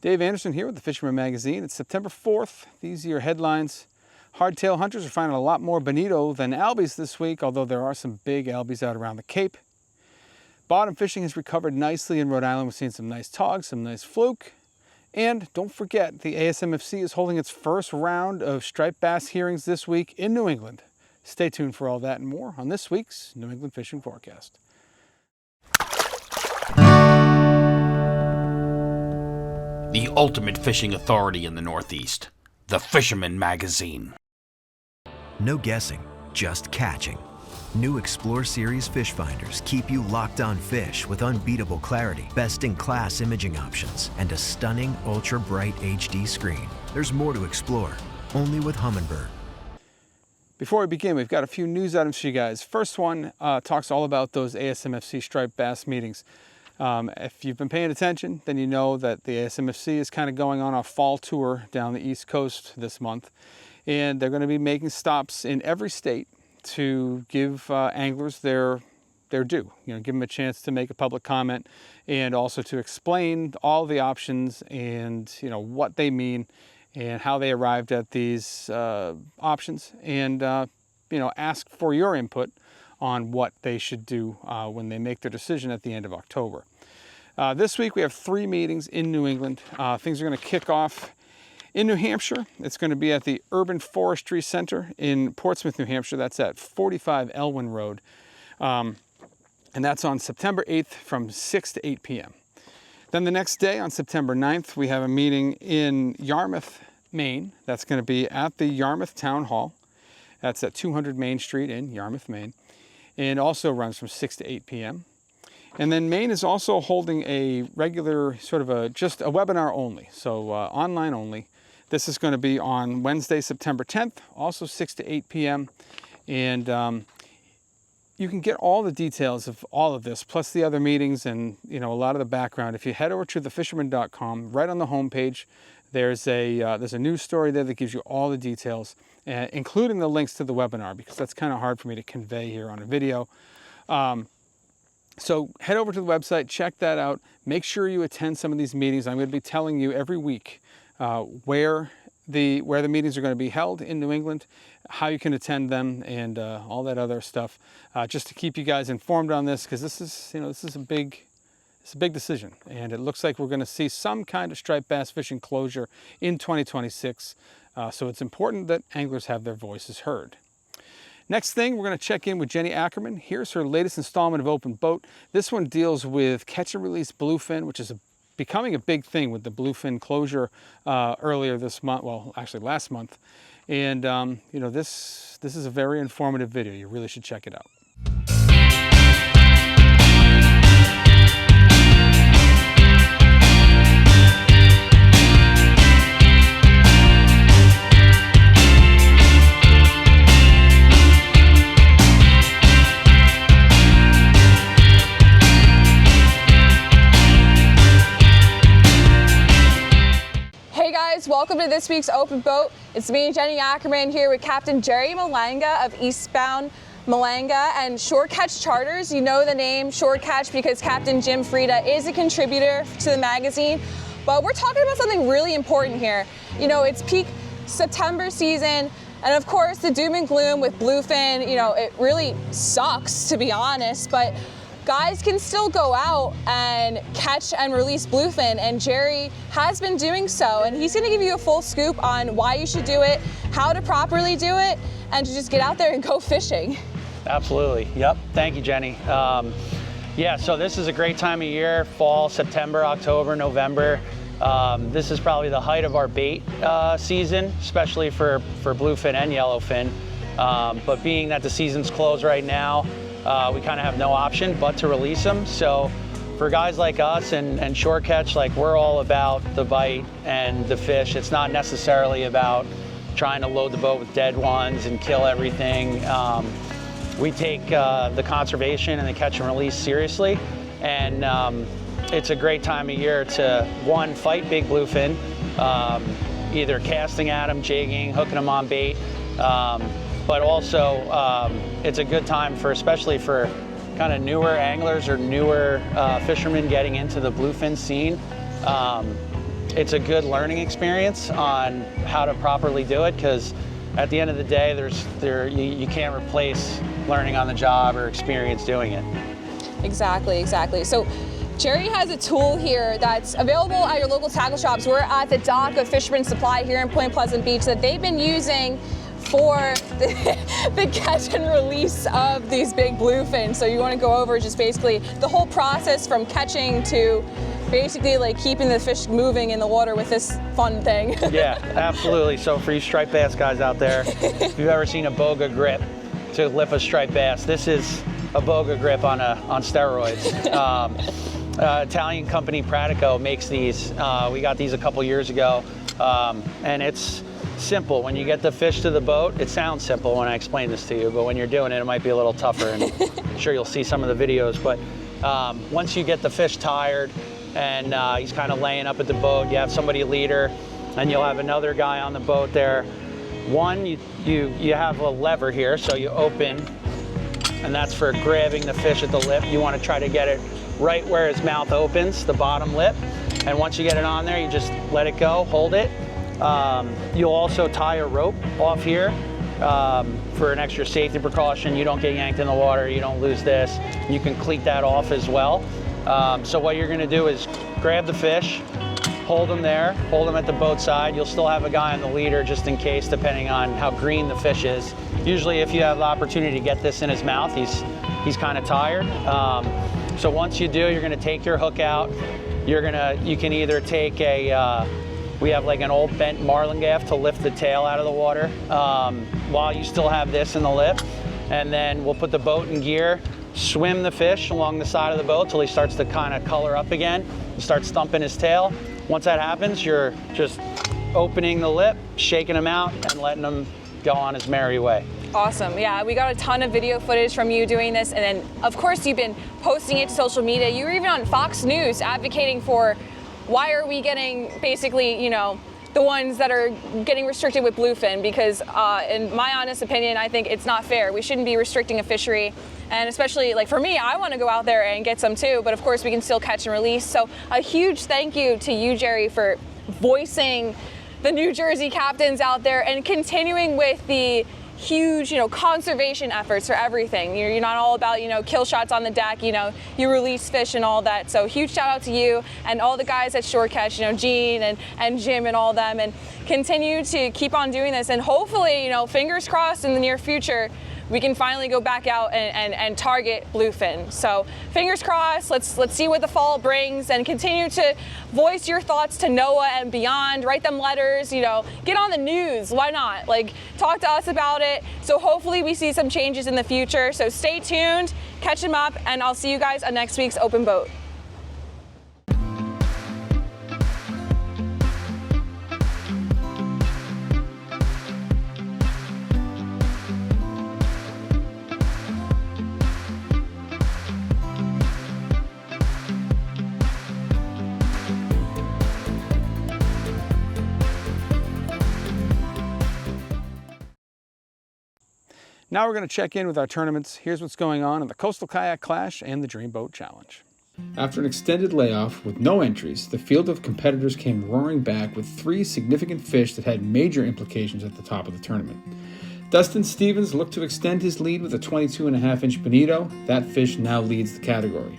Dave Anderson here with the Fisherman magazine. It's September 4th. These are your headlines. Hardtail hunters are finding a lot more bonito than albies this week, although there are some big albies out around the Cape. Bottom fishing has recovered nicely in Rhode Island. We're seeing some nice togs, some nice fluke. And don't forget, the ASMFC is holding its first round of striped bass hearings this week in New England. Stay tuned for all that and more on this week's New England Fishing Forecast. The ultimate fishing authority in the Northeast, the Fisherman magazine. No guessing, just catching. New Explore Series fish finders keep you locked on fish with unbeatable clarity, best-in-class imaging options, and a stunning ultra-bright HD screen. There's more to explore, only with Humminbird. Before we begin, we've got a few news items for you guys. First one talks all about those ASMFC striped bass meetings. If you've been paying attention, then you know that the ASMFC is kind of going on a fall tour down the East Coast this month. And they're going to be making stops in every state to give anglers their due. Give them a chance to make a public comment and also to explain all the options and what they mean and how they arrived at these options, and ask for your input on what they should do when they make their decision at the end of October. This week we have 3 meetings in New England. Things are going to kick off in New Hampshire. It's going to be at the Urban Forestry Center in Portsmouth, New Hampshire. That's at 45 Elwyn Road. And that's on September 8th from 6 to 8 p.m. Then the next day, on September 9th, we have a meeting in Yarmouth, Maine. That's going to be at the Yarmouth Town Hall. That's at 200 Main Street in Yarmouth, Maine. And also runs from 6 to 8 p.m. And then Maine is also holding a regular just a webinar only, so online only. This is going to be on Wednesday, September 10th, also 6 to 8 p.m. And you can get all the details of all of this, plus the other meetings and a lot of the background. If you head over to thefisherman.com, right on the homepage, there's a news story there that gives you all the details, including the links to the webinar, because that's kind of hard for me to convey here on a video. So head over to the website, check that out. Make sure you attend some of these meetings. I'm going to be telling you every week where the meetings are going to be held in New England, how you can attend them, and all that other stuff, just to keep you guys informed on this, because this is a big decision, and it looks like we're going to see some kind of striped bass fishing closure in 2026. So it's important that anglers have their voices heard. Next thing, we're going to check in with Jenni Ackerman. Here's her latest installment of Open Boat. This one deals with catch and release bluefin, which is becoming a big thing with the bluefin closure earlier this month. Well, actually last month. And this is a very informative video. You really should check it out. Welcome to this week's Open Boat. It's me, Jenni Ackerman, here with Captain Jerry Malanga of Eastbound Malanga and Shore Catch Charters. You know the name Shore Catch because Captain Jim Frieda is a contributor to the magazine. But we're talking about something really important here. It's peak September season, and of course the doom and gloom with bluefin, it really sucks, to be honest, but guys can still go out and catch and release bluefin, and Jerry has been doing so, and he's going to give you a full scoop on why you should do it, how to properly do it, and to just get out there and go fishing. Absolutely. Yep. Thank you, Jenni. Yeah, so this is a great time of year, fall, September, October, November. This is probably the height of our bait season, especially for bluefin and yellowfin. But being that the season's closed right now, we kind of have no option but to release them. So for guys like us and shore catch, we're all about the bite and the fish. It's not necessarily about trying to load the boat with dead ones and kill everything. We take the conservation and the catch and release seriously, and it's a great time of year to, one, fight big bluefin, either casting at them, jigging, hooking them on bait, but also it's a good time especially for kind of newer anglers or newer fishermen getting into the bluefin scene. it's a good learning experience on how to properly do it, because at the end of the day, you can't replace learning on the job or experience doing it. Exactly, exactly. So Jerry has a tool here that's available at your local tackle shops. We're at the dock of Fisherman Supply here in Point Pleasant Beach that they've been using for the catch and release of these big bluefin. So you want to go over just basically the whole process from catching to basically like keeping the fish moving in the water with this fun thing. Yeah, absolutely. So for you striped bass guys out there, if you've ever seen a boga grip to lift a striped bass, this is a boga grip on steroids. Italian company Pratico makes these. We got these a couple years ago, and it's simple. When you get the fish to the boat, it sounds simple when I explain this to you, but when you're doing it, it might be a little tougher, and I'm sure you'll see some of the videos. But once you get the fish tired and he's kind of laying up at the boat, you have somebody leader, and you'll have another guy on the boat there. One, you have a lever here, so you open, and that's for grabbing the fish at the lip. You want to try to get it right where his mouth opens, the bottom lip. And once you get it on there, you just let it go, hold it. You'll also tie a rope off here for an extra safety precaution. You don't get yanked in the water, you don't lose this. You can cleat that off as well. So what you're gonna do is grab the fish, hold them there, hold them at the boat side. You'll still have a guy on the leader just in case, depending on how green the fish is. Usually if you have the opportunity to get this in his mouth, he's kind of tired. So once you do, you're gonna take your hook out. You can either take we have like an old bent marlin gaff to lift the tail out of the water while you still have this in the lip. And then we'll put the boat in gear, swim the fish along the side of the boat till he starts to kind of color up again and start stumping his tail. Once that happens, you're just opening the lip, shaking him out, and letting him go on his merry way. Awesome. Yeah, we got a ton of video footage from you doing this, and then of course you've been posting it to social media. You were even on Fox News advocating for why are we getting basically, you know, the ones that are getting restricted with bluefin, because in my honest opinion, I think it's not fair. We shouldn't be restricting a fishery, and especially like for me, I want to go out there and get some too, but of course we can still catch and release. So a huge thank you to you, Jerry, for voicing the New Jersey captains out there and continuing with the huge, you know, conservation efforts for everything. You're not all about, you know, kill shots on the deck, you know, you release fish and all that. So huge shout out to you and all the guys at Shore Catch, you know, Gene and Jim and all them, and continue to keep on doing this. And hopefully, you know, fingers crossed in the near future, we can finally go back out and target bluefin. So fingers crossed, let's see what the fall brings, and continue to voice your thoughts to NOAA and beyond, write them letters, you know, get on the news, why not? Like, talk to us about it. So hopefully we see some changes in the future. So stay tuned, catch them up, and I'll see you guys on next week's Open Boat. Now we're going to check in with our tournaments. Here's what's going on in the Coastal Kayak Clash and the Dreamboat Challenge. After an extended layoff with no entries, the field of competitors came roaring back with 3 significant fish that had major implications at the top of the tournament. Dustin Stevens looked to extend his lead with a 22.5-inch bonito. That fish now leads the category.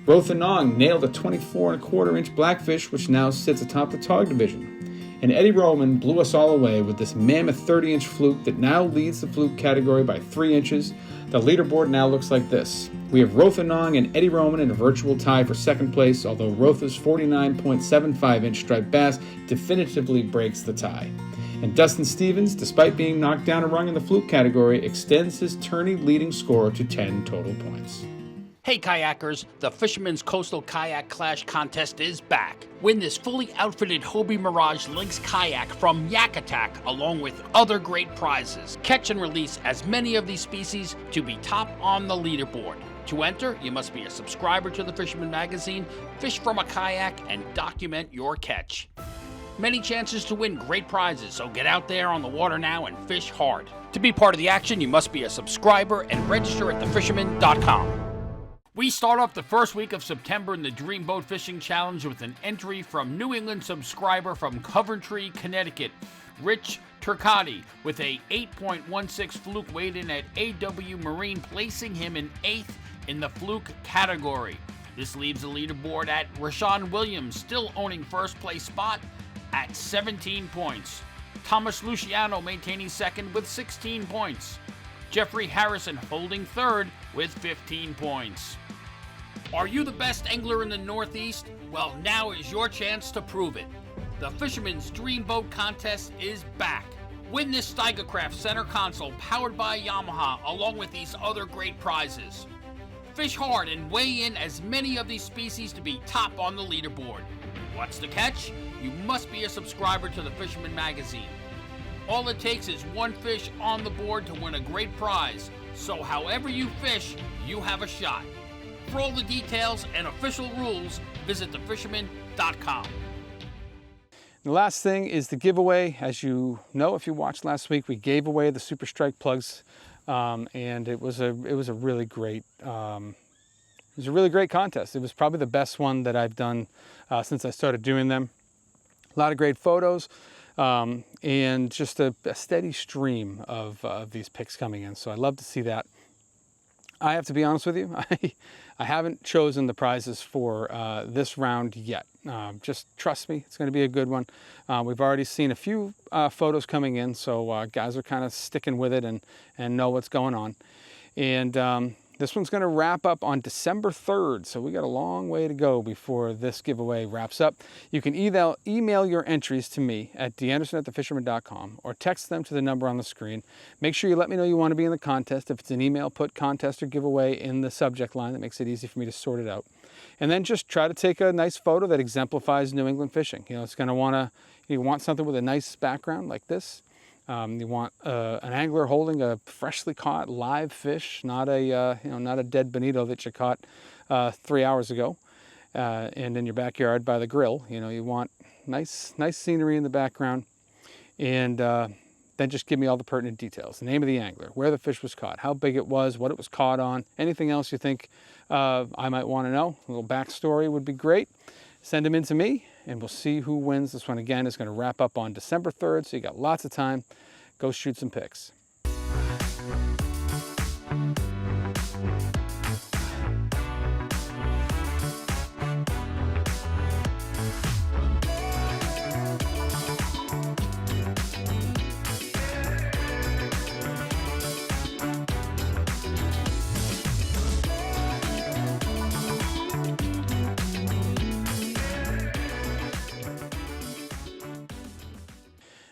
Rothanong nailed a 24.25-inch blackfish, which now sits atop the tog division. And Eddie Roman blew us all away with this mammoth 30-inch fluke that now leads the fluke category by 3 inches. The leaderboard now looks like this. We have Rothanong and Eddie Roman in a virtual tie for second place, although Rotha's 49.75-inch striped bass definitively breaks the tie. And Dustin Stevens, despite being knocked down a rung in the fluke category, extends his tourney leading score to 10 total points. Hey kayakers, the Fisherman's Coastal Kayak Clash contest is back. Win this fully outfitted Hobie Mirage Lynx kayak from Yak Attack along with other great prizes. Catch and release as many of these species to be top on the leaderboard. To enter, you must be a subscriber to the Fisherman magazine, fish from a kayak, and document your catch. Many chances to win great prizes, so get out there on the water now and fish hard. To be part of the action, you must be a subscriber and register at thefisherman.com. We start off the first week of September in the Dream Boat Fishing Challenge with an entry from New England subscriber from Coventry, Connecticut, Rich Turcotti, with a 8.16 fluke weighed in at AW Marine, placing him in 8th in the fluke category. This leaves the leaderboard at Rashawn Williams still owning first place spot at 17 points. Thomas Luciano maintaining second with 16 points. Jeffrey Harrison holding third with 15 points. Are you the best angler in the Northeast? Well, now is your chance to prove it. The Fisherman's Dream Boat Contest is back. Win this Steigercraft center console powered by Yamaha along with these other great prizes. Fish hard and weigh in as many of these species to be top on the leaderboard. What's the catch? You must be a subscriber to the Fisherman magazine. All it takes is one fish on the board to win a great prize. So however you fish, you have a shot. For all the details and official rules, visit thefisherman.com. The last thing is the giveaway. As you know, if you watched last week, we gave away the Super Strike plugs, and it was a really great contest. It was probably the best one that I've done since I started doing them. A lot of great photos, and just a steady stream of these picks coming in. So I love to see that. I have to be honest with you, I haven't chosen the prizes for this round yet. Just trust me, it's going to be a good one. We've already seen a few photos coming in, so guys are kind of sticking with it and know what's going on. And this one's going to wrap up on December 3rd, so we got a long way to go before this giveaway wraps up. You can email your entries to me at danderson@thefisherman.com or text them to the number on the screen. Make sure you let me know you want to be in the contest. If it's an email, put contest or giveaway in the subject line. That makes it easy for me to sort it out. And then just try to take a nice photo that exemplifies New England fishing. You know, it's going to you want something with a nice background like this. You want an angler holding a freshly caught live fish, not a dead bonito that you caught 3 hours ago, and in your backyard by the grill. You know, you want nice scenery in the background, and then just give me all the pertinent details: the name of the angler, where the fish was caught, how big it was, what it was caught on, anything else you think I might want to know. A little backstory would be great. Send them in to me, and we'll see who wins. This one, again, is going to wrap up on December 3rd, so you got lots of time. Go shoot some pics.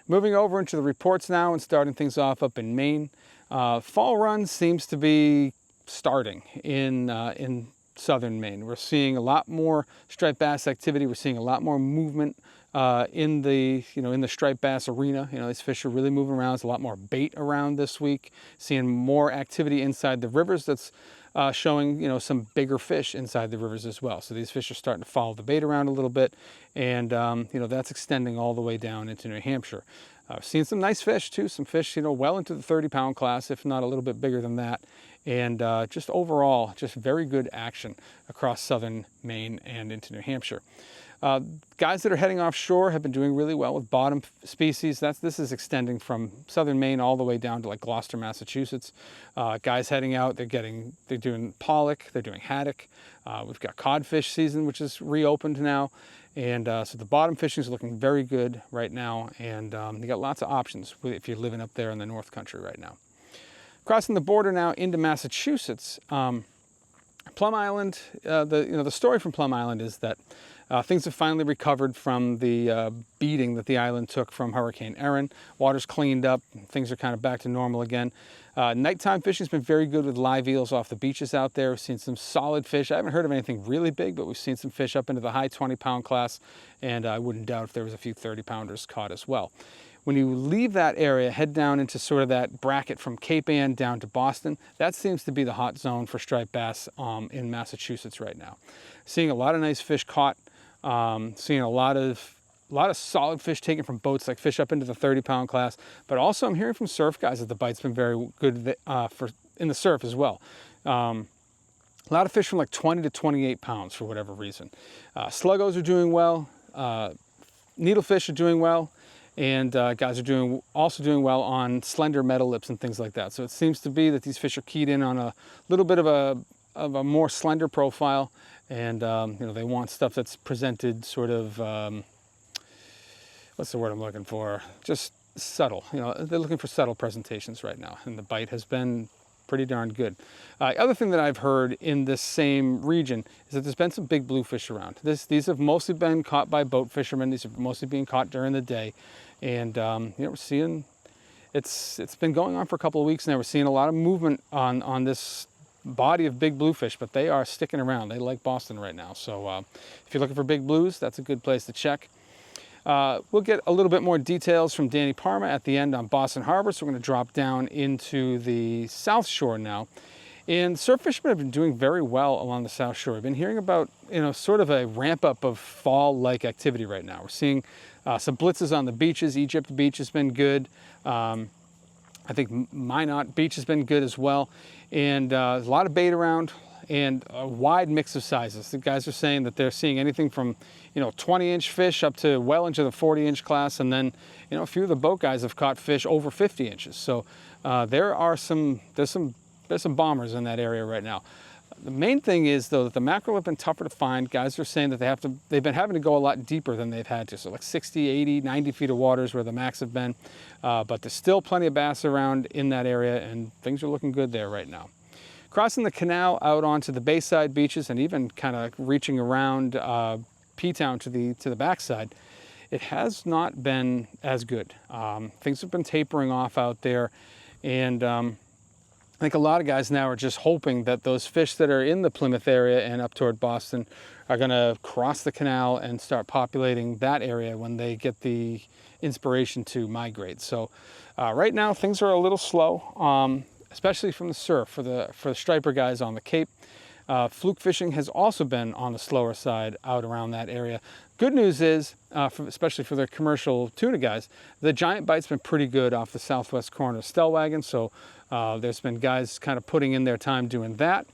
Moving over into the reports now and starting things off up in Maine. Fall run seems to be starting in southern Maine. We're seeing a lot more striped bass activity. We're seeing a lot more movement in the striped bass arena. You know, these fish are really moving around. There's a lot more bait around this week. Seeing more activity inside the rivers. That's showing some bigger fish inside the rivers as well. So these fish are starting to follow the bait around a little bit, and that's extending all the way down into New Hampshire. I've seen some nice fish too, some fish well into the 30-pound class, if not a little bit bigger than that, and just overall just very good action across southern Maine and into New Hampshire. Guys that are heading offshore have been doing really well with bottom species. This is extending from southern Maine all the way down to like Gloucester, Massachusetts. Guys heading out, they're doing pollock, they're doing haddock. We've got codfish season, which is reopened now. And so the bottom fishing is looking very good right now. And you got lots of options if you're living up there in the North Country right now. Crossing the border now into Massachusetts, Plum Island, the story from Plum Island is that things have finally recovered from the beating that the island took from Hurricane Erin. Water's cleaned up, things are kind of back to normal again. Nighttime fishing's been very good with live eels off the beaches out there. We've seen some solid fish. I haven't heard of anything really big, but we've seen some fish up into the high 20-pound class, and I wouldn't doubt if there was a few 30-pounders caught as well. When you leave that area, head down into sort of that bracket from Cape Ann down to Boston, that seems to be the hot zone for striped bass in Massachusetts right now. Seeing a lot of nice fish caught, seeing a lot of solid fish taken from boats, like fish up into the 30-pound class. But also I'm hearing from surf guys that the bite's been very good in the surf as well. A lot of fish from like 20 to 28 pounds for whatever reason. Sluggos are doing well, needlefish are doing well, and guys are also doing well on slender metal lips and things like that. So it seems to be that these fish are keyed in on a little bit of a more slender profile, and you know, they want stuff that's presented sort of, what's the word I'm looking for? Just subtle. You know, they're looking for subtle presentations right now, and the bite has been pretty darn good. Other thing that I've heard in this same region is that there's been some big bluefish around. These have mostly been caught by boat fishermen. These are mostly being caught during the day, and you know, we're seeing it's been going on for a couple of weeks now. We're seeing a lot of movement on this body of big bluefish, but they are sticking around. They like Boston right now. So if you're looking for big blues, that's a good place to check. We'll get a little bit more details from Danny Parma at the end on Boston Harbor, so we're going to drop down into the South Shore now. And surf fishermen have been doing very well along the South Shore. I've been hearing about, you know, sort of a ramp up of fall-like activity right now. We're seeing some blitzes on the beaches. Egypt Beach has been good. I think Minot Beach has been good as well. And there's a lot of bait around and a wide mix of sizes. The guys are saying that they're seeing anything from, you know, 20-inch fish up to well into the 40-inch class, and then, you know, a few of the boat guys have caught fish over 50 inches. So there's some bombers in that area right now. The main thing is, though, that the mackerel have been tougher to find. Guys are saying that they've been having to go a lot deeper than they've had to. So like 60, 80, 90 feet of water is where the max have been. But there's still plenty of bass around in that area, and things are looking good there right now. Crossing the canal out onto the bayside beaches and even kind of reaching around P-Town to the backside, it has not been as good. Things have been tapering off out there, and I think a lot of guys now are just hoping that those fish that are in the Plymouth area and up toward Boston are going to cross the canal and start populating that area when they get the inspiration to migrate. So right now things are a little slow, especially from the surf for the striper guys on the Cape. Fluke fishing has also been on the slower side out around that area. Good news is, especially for the commercial tuna guys, the giant bite's been pretty good off the southwest corner of Stellwagen, so there's been guys kind of putting in their time doing that.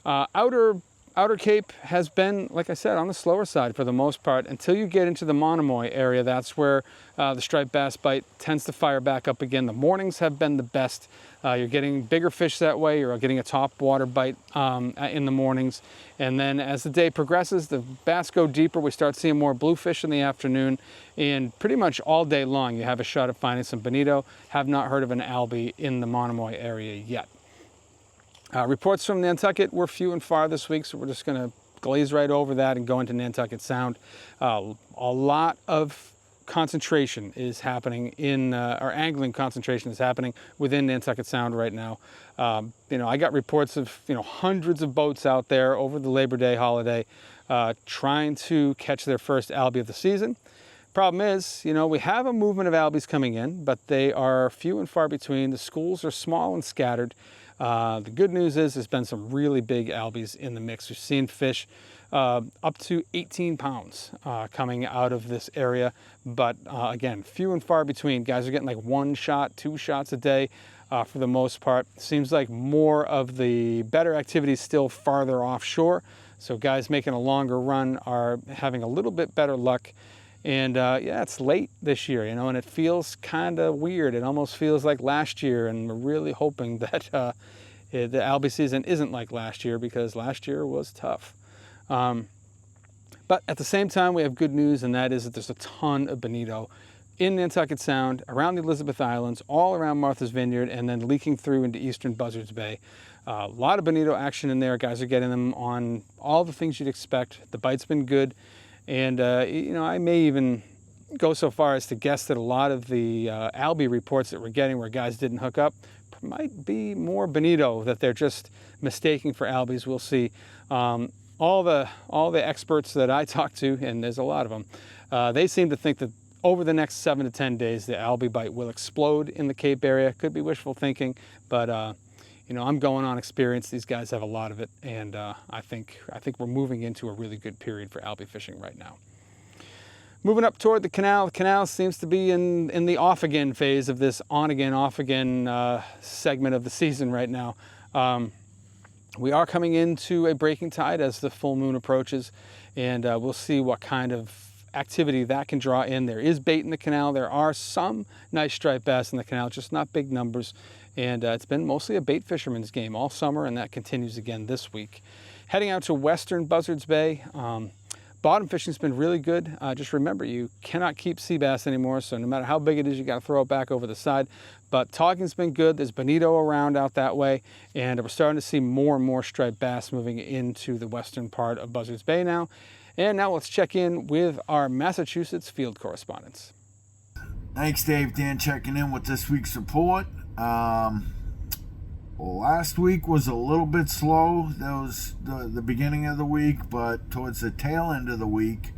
Outer Cape has been, like I said, on the slower side for the most part until you get into the Monomoy area. That's where the striped bass bite tends to fire back up again. The mornings have been the best. You're getting bigger fish that way. You're getting a top water bite in the mornings. And then as the day progresses, the bass go deeper. We start seeing more bluefish in the afternoon. And pretty much all day long, you have a shot at finding some bonito. Have not heard of an Albie in the Monomoy area yet. Reports from Nantucket were few and far this week, so we're just going to glaze right over that and go into Nantucket Sound. A lot of concentration is happening in, or angling concentration is happening within Nantucket Sound right now. You know, I got reports of, you know, hundreds of boats out there over the Labor Day holiday trying to catch their first Albie of the season. Problem is, you know, we have a movement of Albies coming in, but they are few and far between. The schools are small and scattered. The good news is there's been some really big Albies in the mix. We've seen fish up to 18 pounds coming out of this area, but again, few and far between. Guys are getting like 1 shot, 2 shots a day for the most part. Seems like more of the better activity is still farther offshore, so guys making a longer run are having a little bit better luck. And yeah, it's late this year, you know, and it feels kind of weird. It almost feels like last year, and we're really hoping that the Albie season isn't like last year, because last year was tough. But at the same time, we have good news, and that is that there's a ton of bonito in Nantucket Sound, around the Elizabeth Islands, all around Martha's Vineyard, and then leaking through into eastern Buzzards Bay. A lot of bonito action in there. Guys are getting them on all the things you'd expect. The bite's been good. And, you know, I may even go so far as to guess that a lot of the Albie reports that we're getting where guys didn't hook up might be more bonito that they're just mistaking for Albies. We'll see. All the experts that I talk to, and there's a lot of them, they seem to think that over the next 7 to 10 days, the Albie bite will explode in the Cape area. Could be wishful thinking, but you know, I'm going on experience. These guys have a lot of it, and I think we're moving into a really good period for Albie fishing right now. Moving up toward the canal seems to be in the off-again phase of this on-again, off-again segment of the season right now. We are coming into a breaking tide as the full moon approaches, and we'll see what kind of activity that can draw in. There is bait in the canal. There are some nice striped bass in the canal, just not big numbers. And it's been mostly a bait fisherman's game all summer, and that continues again this week. Heading out to western Buzzards Bay, bottom fishing's been really good. Just remember, you cannot keep sea bass anymore, so no matter how big it is, you got to throw it back over the side. But togging's been good. There's bonito around out that way, and we're starting to see more and more striped bass moving into the western part of Buzzards Bay now. And now let's check in with our Massachusetts field correspondents. Thanks, Dave. Dan checking in with this week's report. Last week was a little bit slow. That was the beginning of the week, but towards the tail end of the week,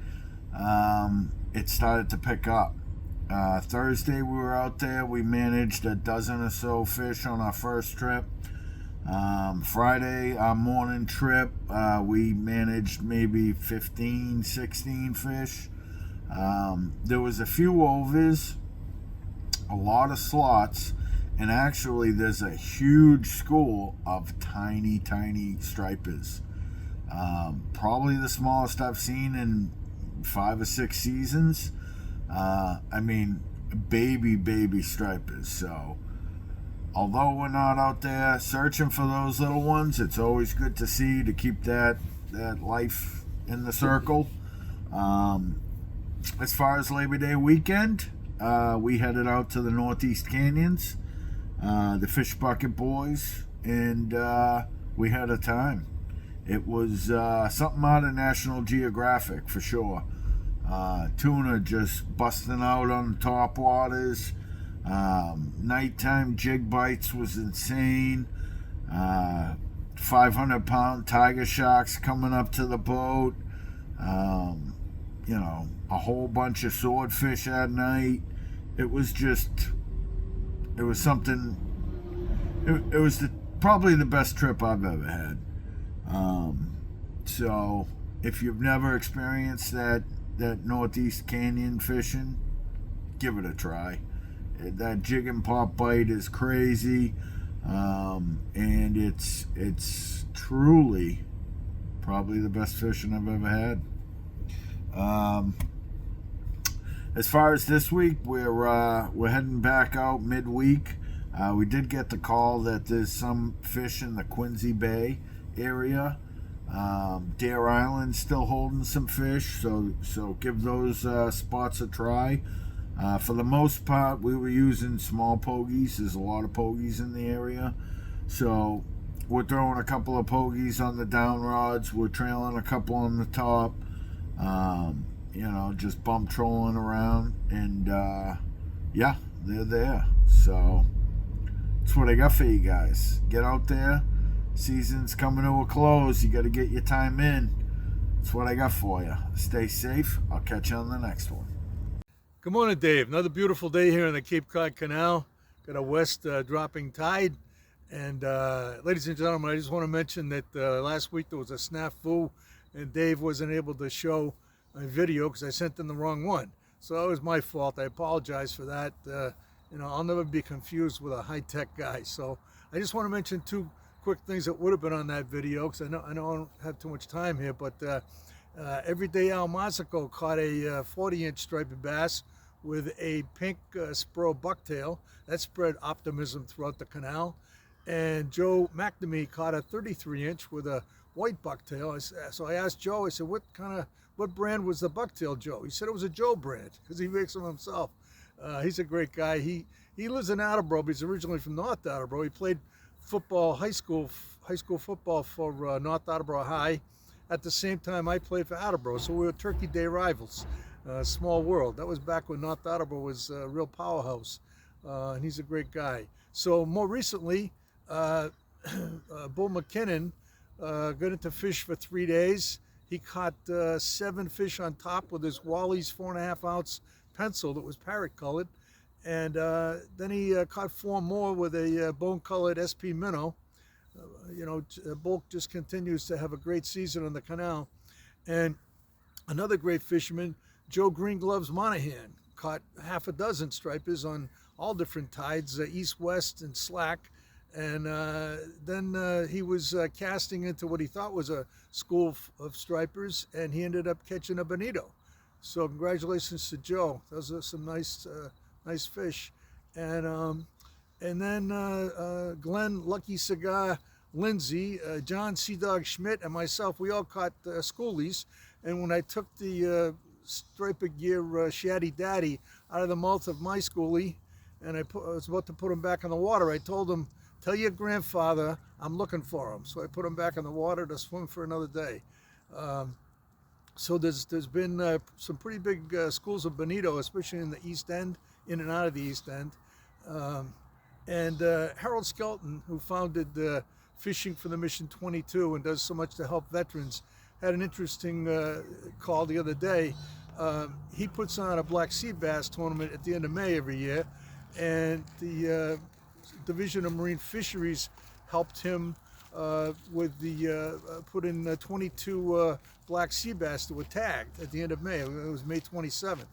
it started to pick up. Thursday we were out there. We managed a dozen or so fish on our first trip. Friday, our morning trip, we managed maybe 15, 16 fish. There was a few overs, a lot of slots, and actually there's a huge school of tiny stripers. Probably the smallest I've seen in 5 or 6 seasons. I mean, baby stripers. So although we're not out there searching for those little ones, it's always good to see, to keep that life in the circle. As far as Labor Day weekend, we headed out to the Northeast Canyons, the Fish Bucket Boys, and we had a time. It was something out of National Geographic for sure. Tuna just busting out on the top waters. Nighttime jig bites was insane. 500-pound tiger sharks coming up to the boat. A whole bunch of swordfish at night. It was something. It was probably the best trip I've ever had. So if you've never experienced that Northeast Canyon fishing, give it a try. That jig and pop bite is crazy, and it's truly probably the best fishing I've ever had. As far as this week, we're heading back out midweek. We did get the call that there's some fish in the Quincy Bay area. Dare Island's still holding some fish, so give those spots a try. For the most part, we were using small pogies. There's a lot of pogies in the area, so we're throwing a couple of pogies on the down rods. We're trailing a couple on the top. Just bump trolling around, and yeah, they're there. So that's what I got for you guys. Get out there. Season's coming to a close. You got to get your time in. That's what I got for you. Stay safe. I'll catch you on the next one. Good morning, Dave. Another beautiful day here in the Cape Cod Canal. Got a west dropping tide. And ladies and gentlemen, I just want to mention that last week there was a snafu, and Dave wasn't able to show my video because I sent in the wrong one. So that was my fault. I apologize for that. I'll never be confused with a high-tech guy. So I just want to mention 2 quick things that would have been on that video, because I know I don't have too much time here, but Everyday Al Mazico caught a 40-inch striped bass with a pink spro bucktail. That spread optimism throughout the canal. And Joe McNamee caught a 33-inch with a white bucktail. So I asked Joe, I said, what brand was the bucktail, Joe? He said it was a Joe brand, because he makes them himself. He's a great guy. He lives in Attleboro, but he's originally from North Attleboro. He played football, high school football for North Attleboro High. At the same time, I played for Attleboro, so we were Turkey Day rivals. Small world. That was back when North Attleboro was a real powerhouse, and he's a great guy. So more recently, Bull McKinnon got into fish for 3 days. He caught 7 fish on top with his Wally's 4.5-ounce pencil that was parrot colored. And then he caught 4 more with a bone-colored SP Minnow. Bulk just continues to have a great season on the canal. And another great fisherman, Joe Green Gloves Monahan, caught 6 stripers on all different tides, east, west, and slack. And then he was casting into what he thought was a school of stripers, and he ended up catching a bonito. So congratulations to Joe. Those are some nice fish. And then Glenn, Lucky Cigar, Lindsay, John Sea Dog Schmidt, and myself, we all caught schoolies. And when I took the striper gear Shatty Daddy out of the mouth of my schoolie, and I was about to put him back in the water, I told him, "Tell your grandfather I'm looking for him." So I put him back in the water to swim for another day. So there's been some pretty big schools of bonito, especially in the East End, in and out of the East End. And Harold Skelton, who founded Fishing for the Mission 22 and does so much to help veterans, had an interesting call the other day. He puts on a black sea bass tournament at the end of May every year, and the Division of Marine Fisheries helped him with the put in 22 black sea bass that were tagged at the end of May. It was May 27th.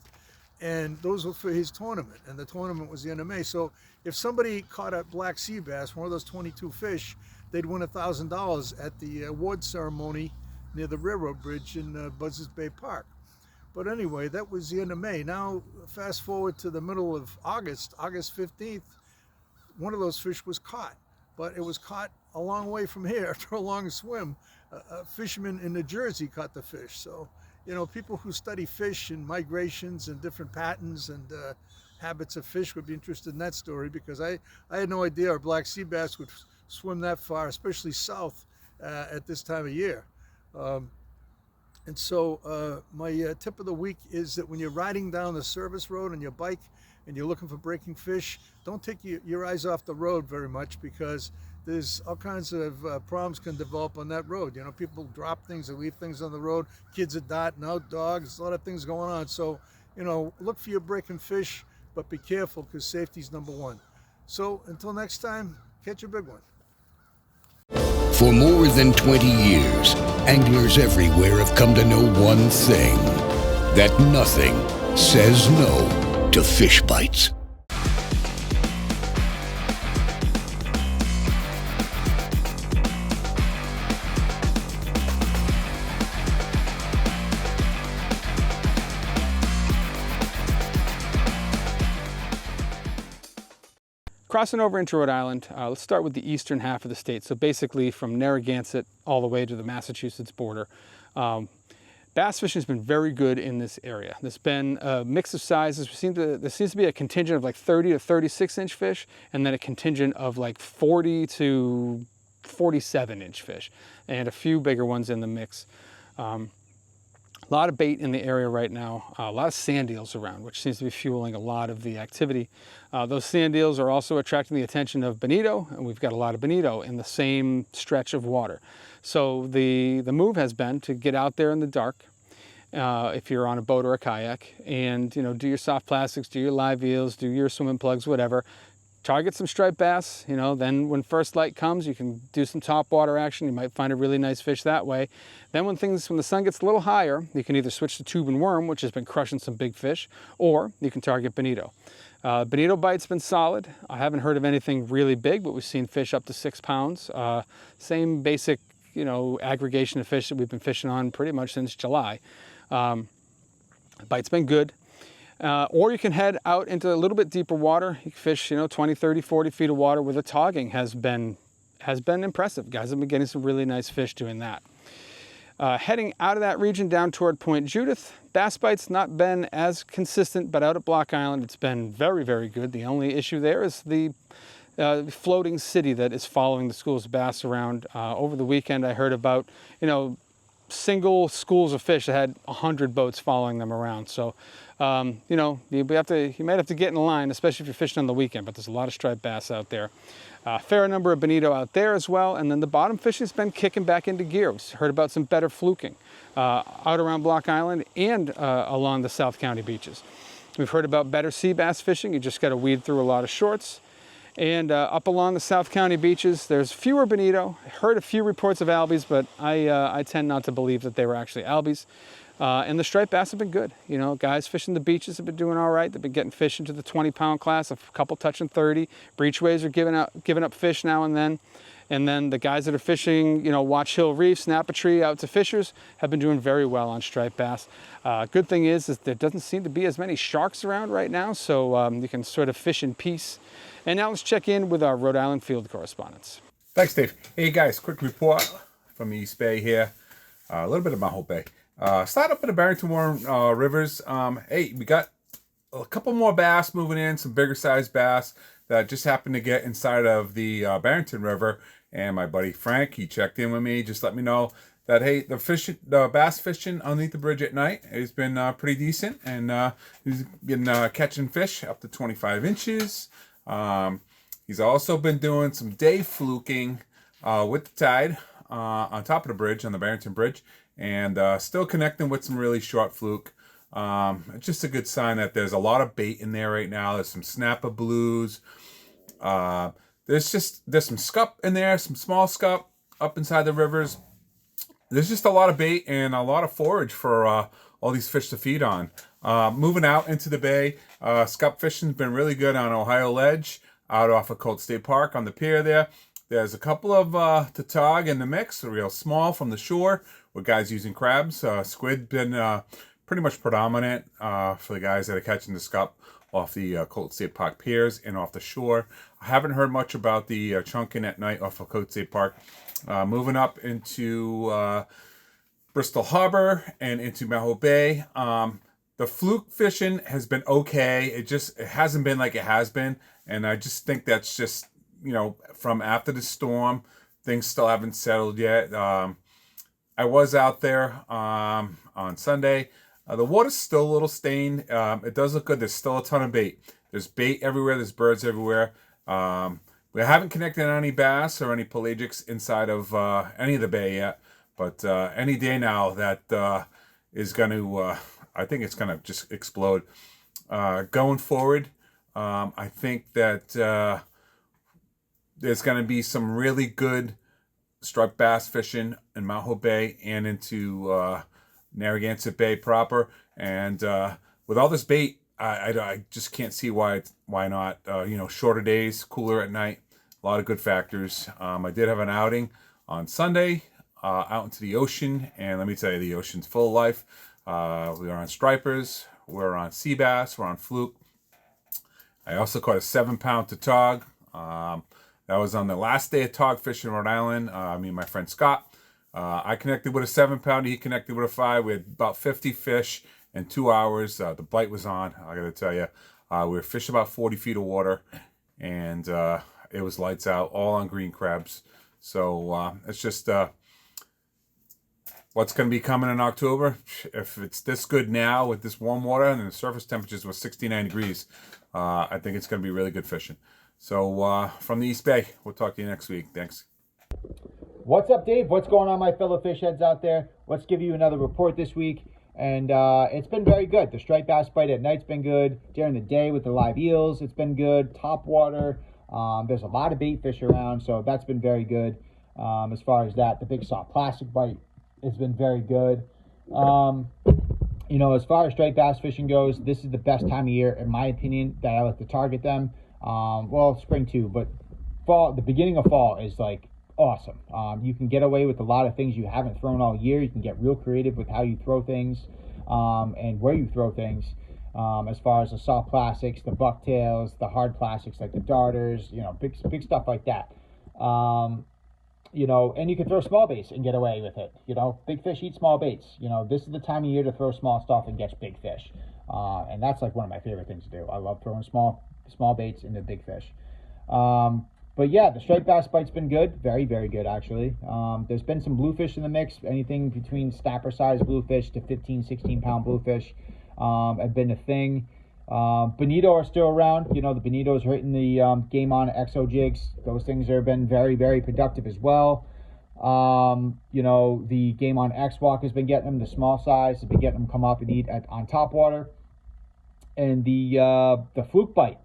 And those were for his tournament, and the tournament was the end of May. So if somebody caught a black sea bass, one of those 22 fish, they'd win $1,000 at the award ceremony near the railroad bridge in Buzzards Bay Park. But anyway, that was the end of May. Now, fast forward to the middle of August, August 15th, one of those fish was caught, but it was caught a long way from here after a long swim. A fisherman in New Jersey caught the fish. So, you know, people who study fish and migrations and different patterns and habits of fish would be interested in that story, because I had no idea our black sea bass would swim that far, especially south at this time of year. And so my tip of the week is that when you're riding down the service road on your bike and you're looking for breaking fish, don't take your eyes off the road very much, because there's all kinds of problems can develop on that road. You know, people drop things or leave things on the road. Kids are darting out, dogs, a lot of things going on. So, you know, look for your breaking fish, but be careful, because safety's number one. So until next time, catch a big one. For more than 20 years, anglers everywhere have come to know one thing: that nothing says no to fish bites. Crossing over into Rhode Island, let's start with the eastern half of the state. So basically from Narragansett all the way to the Massachusetts border. Bass fishing has been very good in this area. There's been a mix of sizes. There seems to be a contingent of like 30 to 36-inch fish, and then a contingent of like 40 to 47-inch fish, and a few bigger ones in the mix. A lot of bait in the area right now, a lot of sand eels around, which seems to be fueling a lot of the activity. Those sand eels are also attracting the attention of bonito, and we've got a lot of bonito in the same stretch of water. So the move has been to get out there in the dark, if you're on a boat or a kayak, and do your soft plastics, do your live eels, do your swimming plugs, whatever. Target some striped bass, then when first light comes, you can do some top water action. You might find a really nice fish that way. Then when the sun gets a little higher, you can either switch to tube and worm, which has been crushing some big fish, or you can target bonito. Bonito bite's been solid. I haven't heard of anything really big, but we've seen fish up to 6 pounds. Same basic, aggregation of fish that we've been fishing on pretty much since July. Bite's been good. Or you can head out into a little bit deeper water. You can fish, 20, 30, 40 feet of water where the togging has been impressive. Guys have been getting some really nice fish doing that. Heading out of that region down toward Point Judith, bass bite's not been as consistent, but out at Block Island, it's been very, very good. The only issue there is the floating city that is following the schools of bass around. Over the weekend, I heard about, single schools of fish that had 100 boats following them around. So, you might have to get in line, especially if you're fishing on the weekend, but there's a lot of striped bass out there. Fair number of bonito out there as well. And then the bottom fishing's been kicking back into gear. We've heard about some better fluking out around Block Island and along the South County beaches. We've heard about better sea bass fishing. You just got to weed through a lot of shorts. And up along the South County beaches, there's fewer bonito. I heard a few reports of albies, but I tend not to believe that they were actually albies. And the striped bass have been good. You know, guys fishing the beaches have been doing all right. They've been getting fish into the 20-pound class, a couple touching 30. Breachways are giving up fish now and then. And then the guys that are fishing, you know, Watch Hill Reef, Snap a Tree out to Fishers have been doing very well on striped bass. Good thing is there doesn't seem to be as many sharks around right now, so you can sort of fish in peace. And now let's check in with our Rhode Island field correspondents. Thanks, Dave. Hey guys, quick report from the East Bay here. A little bit of Mount Hope Bay. Start up in the Barrington Warren rivers. Hey, we got a couple more bass moving in, some bigger sized bass that just happened to get inside of the Barrington River. And my buddy Frank, he checked in with me, just let me know that, hey, the bass fishing underneath the bridge at night has been pretty decent. And he's been catching fish up to 25 inches. He's also been doing some day fluking with the tide on top of the bridge, on the Barrington Bridge. And still connecting with some really short fluke. It's just a good sign that there's a lot of bait in there right now. There's some snapper blues. There's some scup in there, some small scup up inside the rivers. There's just a lot of bait and a lot of forage for all these fish to feed on. Moving out into the bay, scup fishing's been really good on Ohio Ledge, out off of Colt State Park on the pier there. There's a couple of to tog in the mix, real small from the shore, with guys using crabs. Squid been pretty much predominant for the guys that are catching the scup off the Colt State Park piers and off the shore. I haven't heard much about the chunking at night off of Colt State Park. Moving up into Bristol Harbor and into Mount Hope Bay. The fluke fishing has been okay. It hasn't been like it has been. And I just think that's just, you know, from after the storm, things still haven't settled yet. I was out there on Sunday. The water's still a little stained. It does look good. There's still a ton of bait. There's bait everywhere. There's birds everywhere. We haven't connected on any bass or any pelagics inside of any of the bay yet. But any day now that is going to, I think it's going to just explode. Going forward, I think that there's going to be some really good striped bass fishing in Mount Hope Bay and into Narragansett Bay proper. And with all this bait, I just can't see why not. You know, shorter days, cooler at night, a lot of good factors. I did have an outing on Sunday out into the ocean, and let me tell you, the ocean's full of life. We are on stripers, we're on sea bass, we're on fluke. I also caught a 7-pound to tog. That was on the last day of tog fishing in Rhode Island. Me and my friend Scott. I connected with a 7-pounder. He connected with a 5. We had about 50 fish in 2 hours. The bite was on. I got to tell you, we were fishing about 40 feet of water, and it was lights out, all on green crabs. So it's just what's going to be coming in October. If it's this good now with this warm water and the surface temperatures was 69 degrees, I think it's going to be really good fishing. So from the East Bay, we'll talk to you next week. Thanks. What's up, Dave? What's going on, my fellow fish heads out there? Let's give you another report this week. And it's been very good. The striped bass bite at night's been good. During the day with the live eels, it's been good. Top water. There's a lot of bait fish around, so that's been very good. As far as that, the big soft plastic bite has been very good. You know, as far as striped bass fishing goes, this is the best time of year, in my opinion, that I like to target them. Well, spring too, but fall, the beginning of fall is like awesome. You can get away with a lot of things you haven't thrown all year. You can get real creative with how you throw things and where you throw things. As far as the soft plastics, the bucktails, the hard plastics like the darters, you know, big stuff like that. You know, and you can throw small baits and get away with it. You know, big fish eat small baits. You know, this is the time of year to throw small stuff and catch big fish. And that's like one of my favorite things to do. I love throwing small baits into big fish. But yeah, the striped bass bite's been good. Very, very good, actually. There's been some bluefish in the mix. Anything between snapper-sized bluefish to 15, 16-pound bluefish have been a thing. Bonito are still around. You know, the Bonitos are hitting the Game On exo jigs. Those things have been very, very productive as well. You know, the Game On X Walk has been getting them. The small size has been getting them come up and eat on top water. And the fluke bite.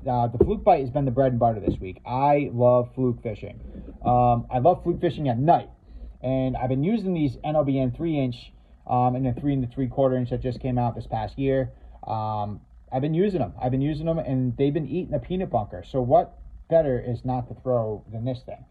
The fluke bite has been the bread and butter this week. I love fluke fishing. I love fluke fishing at night. And I've been using these NOBN 3-inch and then 3 3/4 inch that just came out this past year. I've been using them, and they've been eating a peanut bunker. So what better is not to throw than this thing?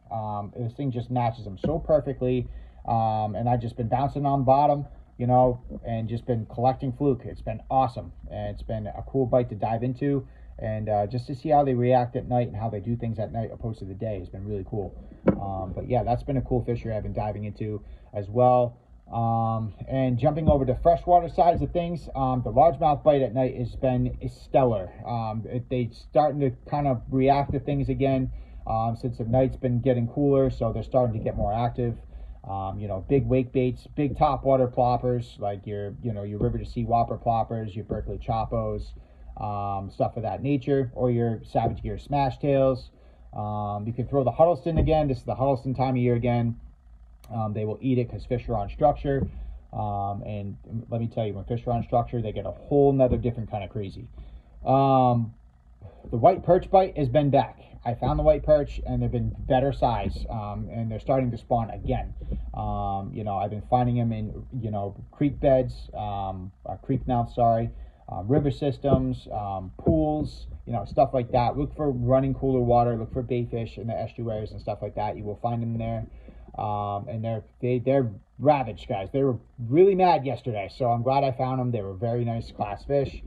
This thing just matches them so perfectly, and I've just been bouncing on bottom, and just been collecting fluke. It's been awesome, and it's been a cool bite to dive into, and just to see how they react at night and how they do things at night opposed to the day has been really cool. But yeah, that's been a cool fishery I've been diving into as well. And jumping over to freshwater sides of things, the largemouth bite at night is stellar. They starting to kind of react to things again, since the night's been getting cooler, so they're starting to get more active. Big wake baits, big topwater ploppers, like your river to sea whopper ploppers, your Berkeley choppos, stuff of that nature, or your Savage Gear smash tails. You can throw the Huddleston again. This is the Huddleston time of year again. They will eat it because fish are on structure. And let me tell you, when fish are on structure, they get a whole nother different kind of crazy. The white perch bite has been back. I found the white perch, and they've been better size, and they're starting to spawn again. I've been finding them in, creek beds, creek mouths, river systems, pools, stuff like that. Look for running cooler water. Look for bait fish in the estuaries and stuff like that. You will find them there. And they're ravaged, guys. They were really mad yesterday, so I'm glad I found them. They were very nice class fish.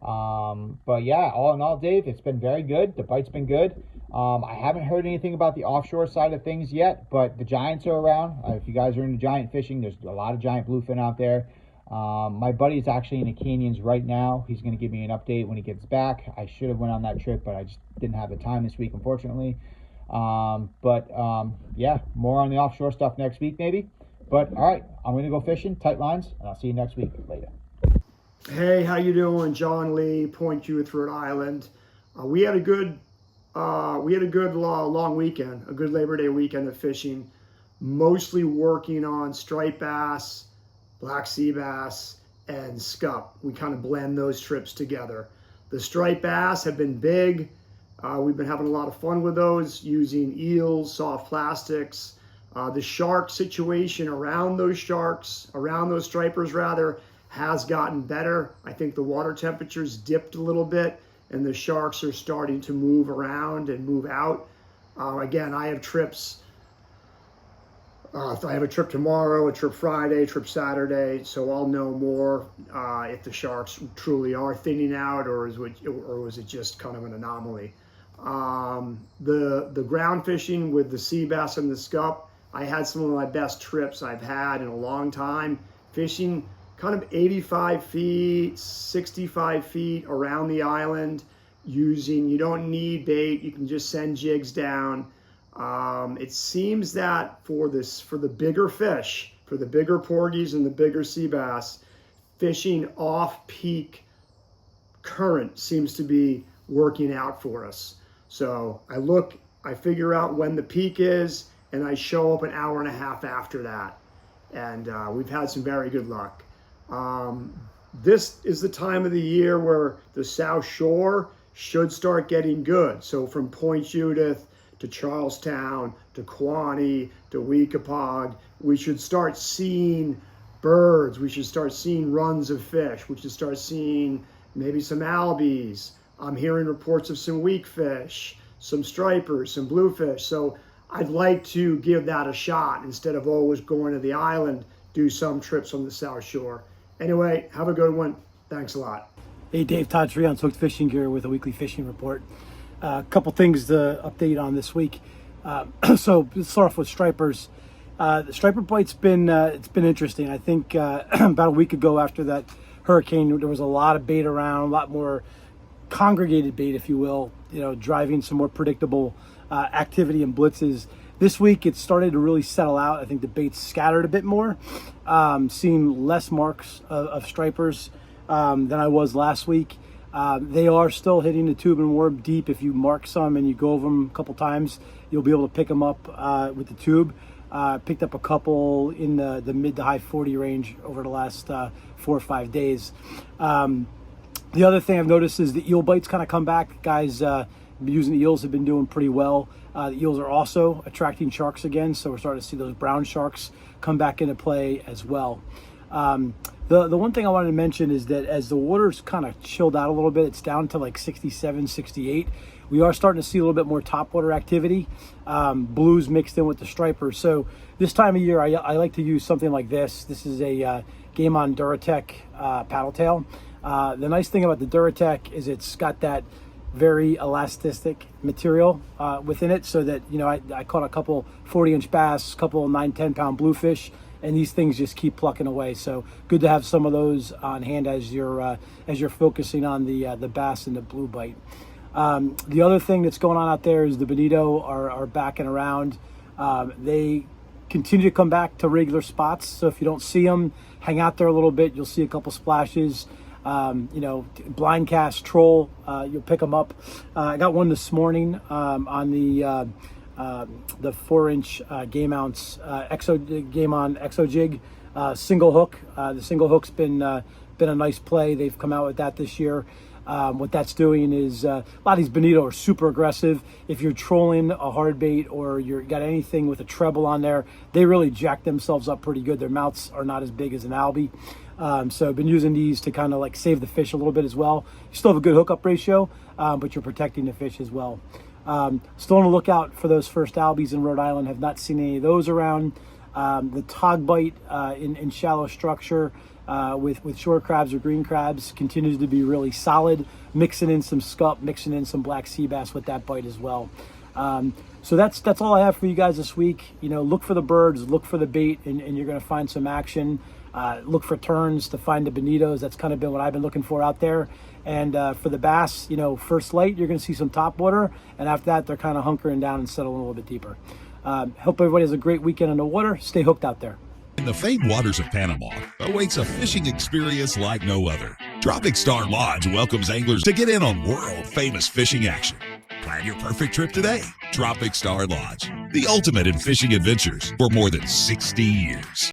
But yeah, all in all, Dave, it's been very good. The bite's been good. I haven't heard anything about the offshore side of things yet, but the giants are around. If you guys are into giant fishing, there's a lot of giant bluefin out there. My buddy is actually in the canyons right now. He's going to give me an update when he gets back. I should have went on that trip, but I just didn't have the time this week, unfortunately. Yeah, more on the offshore stuff next week, maybe. But all right, I'm going to go fishing, tight lines, and I'll see you next week. Later. Hey, how you doing? John Lee, Point Judith, Rhode Island. We had a good long weekend, a good Labor Day weekend of fishing, mostly working on striped bass, black sea bass, and scup. We kind of blend those trips together. The striped bass have been big. We've been having a lot of fun with those, using eels, soft plastics. The shark situation around those stripers rather, has gotten better. I think the water temperatures dipped a little bit, and the sharks are starting to move around and move out. Again, I have trips. I have a trip tomorrow, a trip Friday, a trip Saturday, so I'll know more if the sharks truly are thinning out, or was it just kind of an anomaly. The ground fishing with the sea bass and the scup, I had some of my best trips I've had in a long time, fishing kind of 85 feet, 65 feet around the island, you don't need bait, you can just send jigs down. It seems that for the bigger fish, for the bigger porgies and the bigger sea bass, fishing off-peak current seems to be working out for us. So I figure out when the peak is, and I show up an hour and a half after that. And we've had some very good luck. This is the time of the year where the South Shore should start getting good. So from Point Judith to Charlestown to Quaney to Weekapaug, we should start seeing birds. We should start seeing runs of fish. We should start seeing maybe some albies. I'm hearing reports of some weak fish, some stripers, some bluefish. So I'd like to give that a shot instead of always going to the island, do some trips on the South Shore. Anyway, have a good one. Thanks a lot. Hey Dave, Todd Treonze, Hooked Fishing Gear with a weekly fishing report. A couple things to update on this week. So let's start off with stripers. The striper bite's been it's been interesting. I think about a week ago after that hurricane, there was a lot of bait around, a lot more congregated bait, if you will, driving some more predictable activity and blitzes. This week, it started to really settle out. I think the bait's scattered a bit more. Seeing less marks of stripers than I was last week. They are still hitting the tube and worm deep. If you mark some and you go over them a couple times, you'll be able to pick them up with the tube. Picked up a couple in the mid to high 40 range over the last 4 or 5 days. The other thing I've noticed is the eel bites kind of come back. Guys using the eels have been doing pretty well. The eels are also attracting sharks again, so we're starting to see those brown sharks come back into play as well. The one thing I wanted to mention is that as the water's kind of chilled out a little bit, it's down to like 67, 68. We are starting to see a little bit more topwater activity, blues mixed in with the stripers. So this time of year, I like to use something like this. This is a Game On Duratech paddle tail. The nice thing about the Duratech is it's got that very elastic material within it, so that, you know, I caught a couple 40-inch bass, a couple 9-10 pound bluefish, and these things just keep plucking away. So good to have some of those on hand as you're focusing on the bass and the blue bite. The other thing that's going on out there is the bonito are backing around. They continue to come back to regular spots. So if you don't see them, hang out there a little bit. You'll see a couple splashes. You know, blind cast, troll, you'll pick them up. I got one this morning on the 4-inch Game Ounce Game On Exo Jig single hook. The single hook's been a nice play. They've come out with that this year. What that's doing is a lot of these bonito are super aggressive. If you're trolling a hard bait or you're got anything with a treble on there, they really jack themselves up pretty good. Their mouths are not as big as an Albie. So I've been using these to kind of like save the fish a little bit as well. You still have a good hookup ratio, but you're protecting the fish as well. Still on the lookout for those first Albies in Rhode Island. Have not seen any of those around. The tog bite in shallow structure with shore crabs or green crabs continues to be really solid. Mixing in some scup, mixing in some black sea bass with that bite as well. So that's all I have for you guys this week. You know, look for the birds, look for the bait, and you're going to find some action. Look for turns to find the bonitos. That's kind of been what I've been looking for out there. And for the bass, you know, first light, you're going to see some top water. And after that, they're kind of hunkering down and settling a little bit deeper. Hope everybody has a great weekend on the water. Stay hooked out there. In the famed waters of Panama awaits a fishing experience like no other. Tropic Star Lodge welcomes anglers to get in on world-famous fishing action. Plan your perfect trip today. Tropic Star Lodge, the ultimate in fishing adventures for more than 60 years.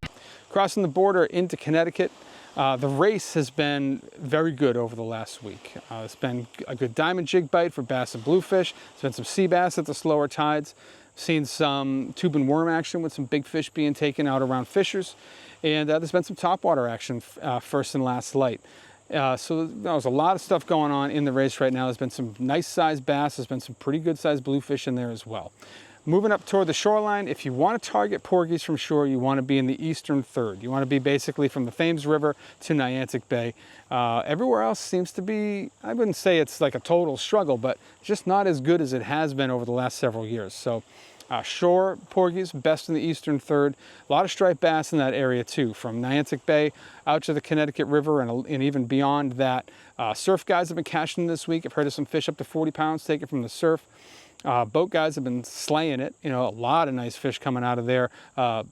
Crossing the border into Connecticut, the race has been very good over the last week. It's been a good diamond jig bite for bass and bluefish. There's been some sea bass at the slower tides. Seen some tube and worm action with some big fish being taken out around fishers. And there's been some topwater action first and last light. So there's a lot of stuff going on in the race right now. There's been some nice sized bass. There's been some pretty good sized bluefish in there as well. Moving up toward the shoreline, if you want to target porgies from shore, you want to be in the eastern third. You want to be basically from the Thames River to Nantucket Bay. Everywhere else seems to be, I wouldn't say it's like a total struggle, but just not as good as it has been over the last several years. So shore porgies, best in the eastern third. A lot of striped bass in that area too, from Nantucket Bay out to the Connecticut River and even beyond that. Surf guys have been catching this week. I've heard of some fish up to 40 pounds taken from the surf. Boat guys have been slaying it. You know, a lot of nice fish coming out of there. A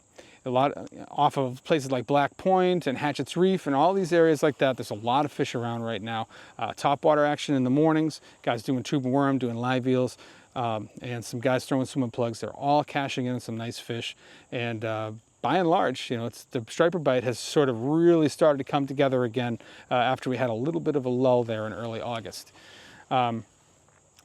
lot off of places like Black Point and Hatchett's Reef and all these areas like that. There's a lot of fish around right now. Topwater action in the mornings. Guys doing tube and worm, doing live eels, and some guys throwing swimming plugs. They're all cashing in some nice fish. And by and large, you know, the striper bite has sort of really started to come together again after we had a little bit of a lull there in early August.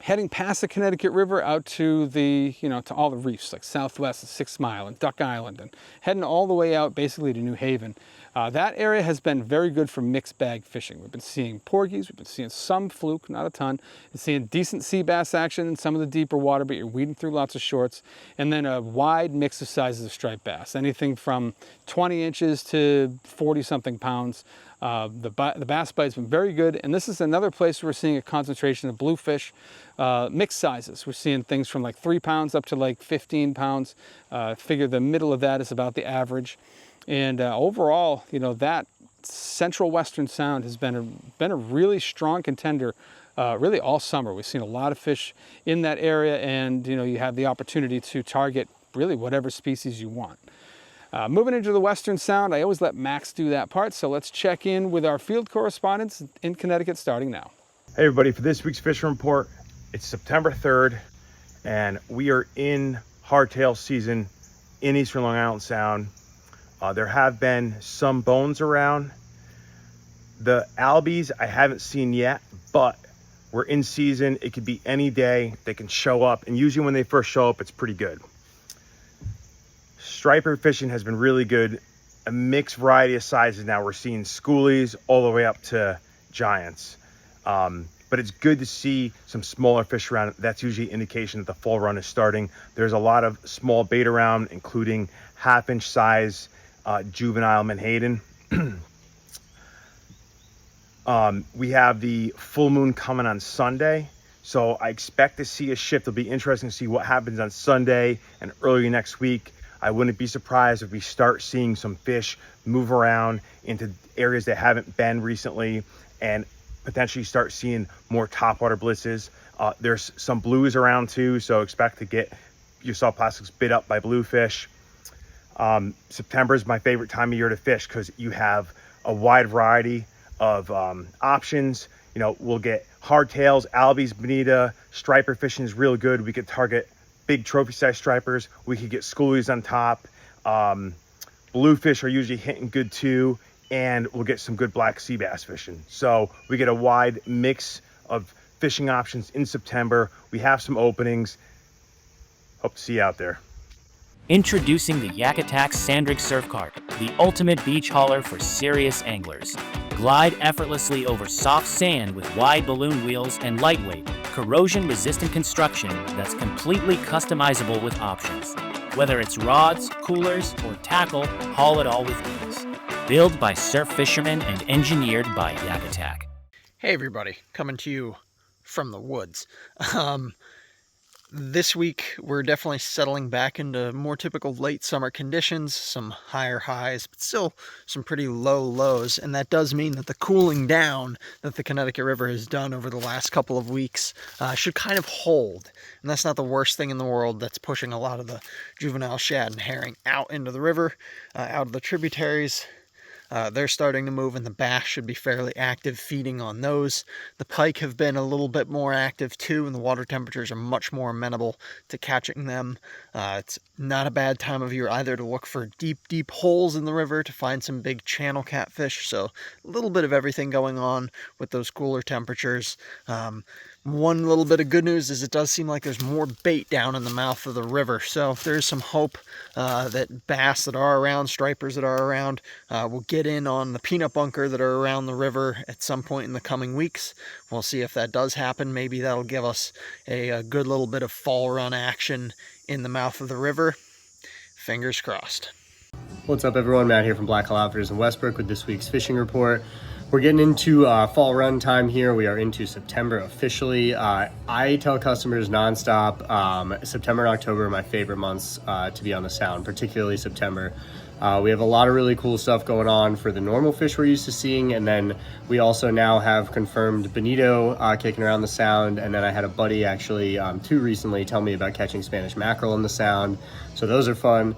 Heading past the Connecticut River out to the, you know, to all the reefs like Southwest and 6 Mile and Duck Island, and heading all the way out basically to New Haven. That area has been very good for mixed bag fishing. We've been seeing porgies, we've been seeing some fluke, not a ton. We're seeing decent sea bass action in some of the deeper water, but you're weeding through lots of shorts. And then a wide mix of sizes of striped bass, anything from 20 inches to 40-something pounds. The bass bite's been very good, and this is another place where we're seeing a concentration of bluefish, mixed sizes. We're seeing things from like 3 pounds up to like 15 pounds. Figure the middle of that is about the average. And overall, you know, that central western sound has been a really strong contender really all summer. We've seen a lot of fish in that area, and you know, you have the opportunity to target really whatever species you want. Moving into the Western Sound, I always let Max do that part, so let's check in with our field correspondents in Connecticut starting now. Hey everybody, for this week's fishing report, it's September 3rd, and we are in hardtail season in Eastern Long Island Sound. There have been some bones around. The Albies I haven't seen yet, but we're in season. It could be any day. They can show up, and usually when they first show up, it's pretty good. Striper fishing has been really good a mixed variety of sizes now. We're seeing schoolies all the way up to giants. But it's good to see some smaller fish around. That's usually an indication that the fall run is starting. There's a lot of small bait around, including half-inch size juvenile menhaden. We have the full moon coming on Sunday, so I expect to see a shift. It'll be interesting to see what happens on Sunday and early next week. I wouldn't be surprised if we start seeing some fish move around into areas that haven't been recently, and potentially start seeing more topwater blitzes. There's some blues around too, so expect to get your soft plastics bit up by bluefish. September is my favorite time of year to fish because you have a wide variety of options. You know, we'll get hardtails, albies, bonito, striper fishing is real good. We could target big trophy size stripers. We could get schoolies on top. Bluefish are usually hitting good too, and we'll get some good black sea bass fishing. So we get a wide mix of fishing options in September. We have some openings. Hope to see you out there. Introducing the Yakutak Sandrig Surf Cart, the ultimate beach hauler for serious anglers. Glide effortlessly over soft sand with wide balloon wheels and lightweight, corrosion-resistant construction that's completely customizable with options. Whether it's rods, coolers, or tackle, haul it all with ease. Built by surf fishermen and engineered by Yakutak. Hey everybody, coming to you from the woods. This week we're definitely settling back into more typical late summer conditions, some higher highs, but still some pretty low lows, and that does mean that the cooling down that the Connecticut River has done over the last couple of weeks should kind of hold. And that's not the worst thing in the world. That's pushing a lot of the juvenile shad and herring out into the river, out of the tributaries. They're starting to move, and the bass should be fairly active feeding on those. The pike have been a little bit more active too, and the water temperatures are much more amenable to catching them. It's not a bad time of year either to look for deep holes in the river to find some big channel catfish. So a little bit of everything going on with those cooler temperatures. One little bit of good news is it does seem like there's more bait down in the mouth of the river. So there's some hope that bass that are around, stripers that are around, will get in on the peanut bunker that are around the river at some point in the coming weeks. We'll see if that does happen. Maybe that'll give us a good little bit of fall run action in the mouth of the river. Fingers crossed. What's up everyone, Matt here from Black Hole Outfitters in Westbrook with this week's fishing report. We're getting into fall run time here. We are into September officially. I tell customers nonstop, September and October are my favorite months to be on the Sound, particularly September. We have a lot of really cool stuff going on for the normal fish we're used to seeing, and then we also now have confirmed bonito kicking around the Sound, and then I had a buddy actually too recently tell me about catching Spanish mackerel in the Sound, so those are fun.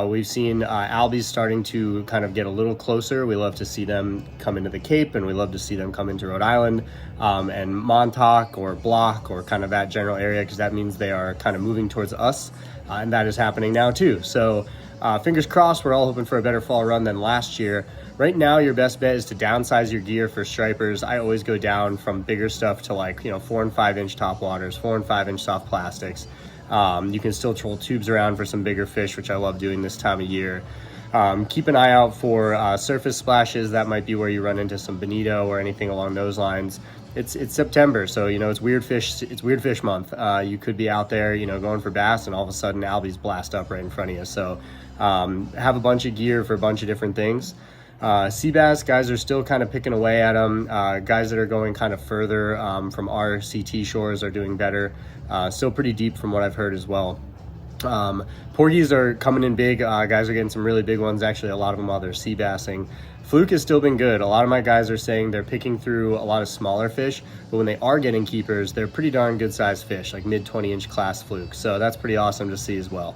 We've seen albies starting to kind of get a little closer. We love to see them come into the Cape, and we love to see them come into Rhode Island and Montauk or Block or kind of that general area, because that means they are kind of moving towards us, and that is happening now too. So fingers crossed, we're all hoping for a better fall run than last year. Right now, your best bet is to downsize your gear for stripers. I always go down from bigger stuff to 4 and 5 inch top waters, 4 and 5 inch soft plastics. You can still troll tubes around for some bigger fish, which I love doing this time of year. Keep an eye out for surface splashes. That might be where you run into some bonito or anything along those lines. It's September, so it's weird fish month. You could be out there going for bass, and all of a sudden albies blast up right in front of you. So have a bunch of gear for a bunch of different things. Sea bass, guys are still kind of picking away at them. Guys that are going kind of further from our CT shores are doing better. Still pretty deep from what I've heard as well. Porgies are coming in big. Guys are getting some really big ones, actually a lot of them while they're sea bassing. Fluke has still been good. A lot of my guys are saying they're picking through a lot of smaller fish, but when they are getting keepers, they're pretty darn good sized fish, like mid 20-inch class fluke. So that's pretty awesome to see as well.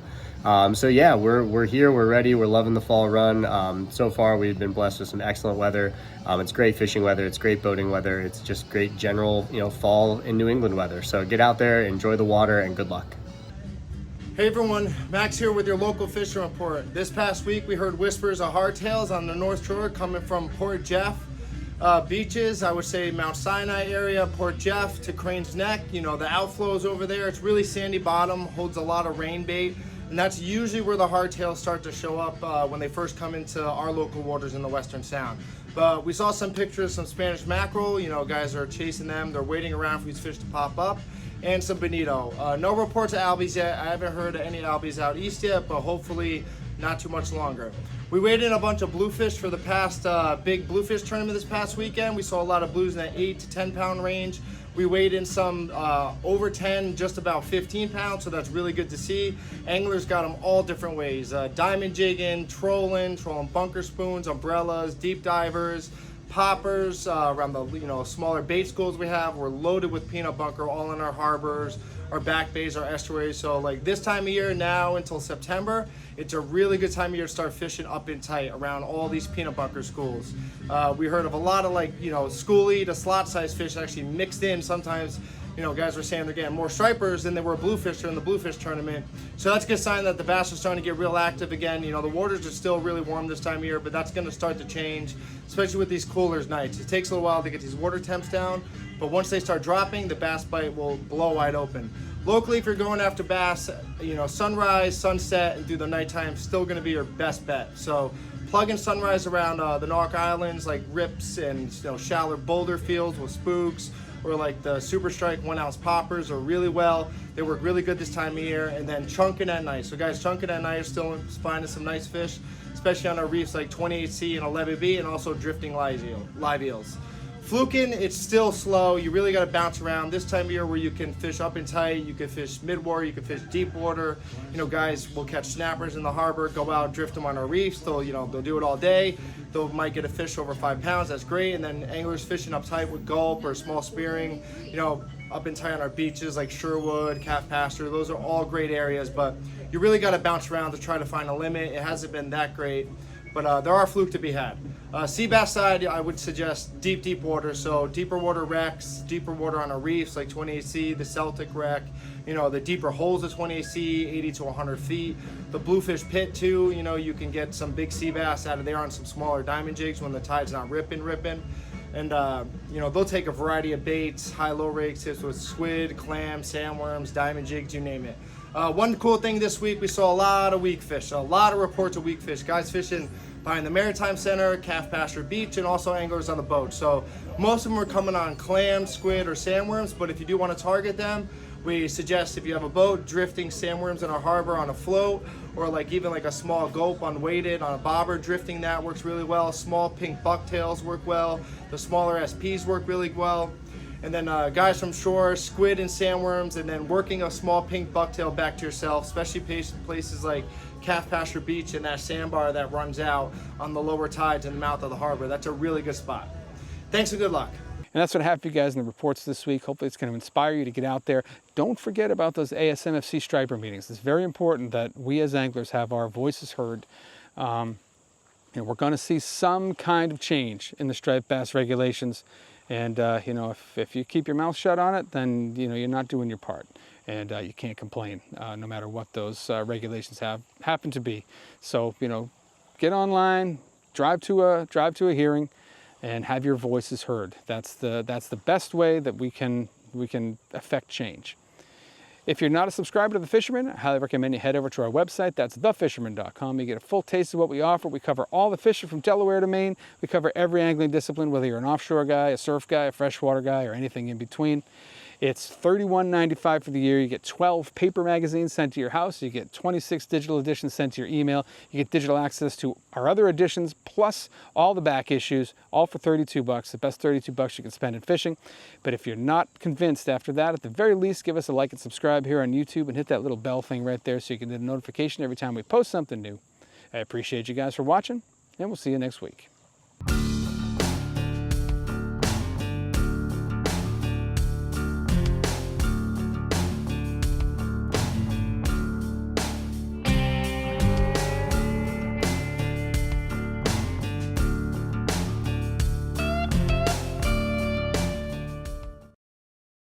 So yeah, we're here, we're ready, we're loving the fall run. So far we've been blessed with some excellent weather. It's great fishing weather, it's great boating weather, it's just great general fall in New England weather. So get out there, enjoy the water, and good luck. Hey everyone, Max here with your local fishing report. This past week we heard whispers of hardtails on the North Shore coming from Port Jeff beaches. I would say Mount Sinai area, Port Jeff to Crane's Neck. The outflows over there, it's really sandy bottom, holds a lot of rain bait. And that's usually where the hardtails start to show up when they first come into our local waters in the Western Sound. But we saw some pictures, some Spanish mackerel, you know, guys are chasing them, they're waiting around for these fish to pop up, and some bonito. No reports of albies yet. I haven't heard of any albies out east yet, but hopefully not too much longer. We weighed in a bunch of bluefish for the past big bluefish tournament this past weekend. We saw a lot of blues in that 8 to 10 pound range. We weighed in some over 10, just about 15 pounds, so that's really good to see. Anglers got them all different ways. Diamond jigging, trolling bunker spoons, umbrellas, deep divers, poppers, around the smaller bait schools we have. We're loaded with peanut bunker all in our harbors, our back bays, our estuaries. So like this time of year now until September, it's a really good time of year to start fishing up and tight around all these peanut bunker schools. We heard of a lot of schoolie to slot size fish actually mixed in. Sometimes, guys were saying they're getting more stripers than they were bluefish during the bluefish tournament. So that's a good sign that the bass are starting to get real active again. The waters are still really warm this time of year, but that's going to start to change, especially with these cooler nights. It takes a little while to get these water temps down, but once they start dropping, the bass bite will blow wide open. Locally, if you're going after bass, sunrise, sunset, and through the nighttime, still going to be your best bet. So plug in sunrise around the Norwalk Islands, like rips and shallow boulder fields with spooks, or like the Super Strike 1 ounce poppers are really well. They work really good this time of year. And then chunking at night. So guys, chunking at night are still finding some nice fish, especially on our reefs like 28C and 11B, and also drifting live eels. Fluking, it's still slow. You really got to bounce around this time of year where you can fish up and tight, you can fish mid-water, you can fish deep water. Guys will catch snappers in the harbor, go out, drift them on our reefs. They'll do it all day. They might get a fish over 5 pounds, that's great. And then anglers fishing up tight with gulp or small spearing, up and tight on our beaches like Sherwood, Calf Pasture, those are all great areas, but you really got to bounce around to try to find a limit. It hasn't been that great, but there are fluke to be had. Sea bass side, I would suggest deep water. So deeper water wrecks, deeper water on our reefs like 28C, the Celtic wreck, the deeper holes of 28C, 80 to 100 feet. The bluefish pit too, you can get some big sea bass out of there on some smaller diamond jigs when the tide's not ripping. And they'll take a variety of baits, high-low rigs, tips with squid, clam, sandworms, diamond jigs, you name it. One cool thing this week, we saw a lot of weak fish, a lot of reports of weak fish. Guys fishing behind the Maritime Center, Calf Pasture Beach, and also anglers on the boat. So most of them are coming on clams, squid, or sandworms, but if you do want to target them, we suggest if you have a boat, drifting sandworms in our harbor on a float, or even a small gulp unweighted on a bobber, drifting that works really well. Small pink bucktails work well. The smaller SPs work really well. And then guys from shore, squid and sandworms, and then working a small pink bucktail back to yourself, especially places like Calf Pasture Beach and that sandbar that runs out on the lower tides in the mouth of the harbor. That's a really good spot. Thanks and good luck. And that's what I have for you guys in the reports this week. Hopefully it's going to inspire you to get out there. Don't forget about those ASMFC striper meetings. It's very important that we as anglers have our voices heard. We're going to see some kind of change in the striped bass regulations. And if you keep your mouth shut on it, then you're not doing your part, and you can't complain no matter what those regulations happen to be. So get online, drive to a hearing, and have your voices heard. That's the best way that we can affect change. If you're not a subscriber to The Fisherman, I highly recommend you head over to our website. That's thefisherman.com. You get a full taste of what we offer. We cover all the fishing from Delaware to Maine. We cover every angling discipline, whether you're an offshore guy, a surf guy, a freshwater guy, or anything in between. It's $31.95 for the year. You get 12 paper magazines sent to your house. You get 26 digital editions sent to your email. You get digital access to our other editions, plus all the back issues, all for $32. The best $32 you can spend in fishing. But if you're not convinced after that, at the very least, give us a like and subscribe here on YouTube and hit that little bell thing right there so you can get a notification every time we post something new. I appreciate you guys for watching, and we'll see you next week.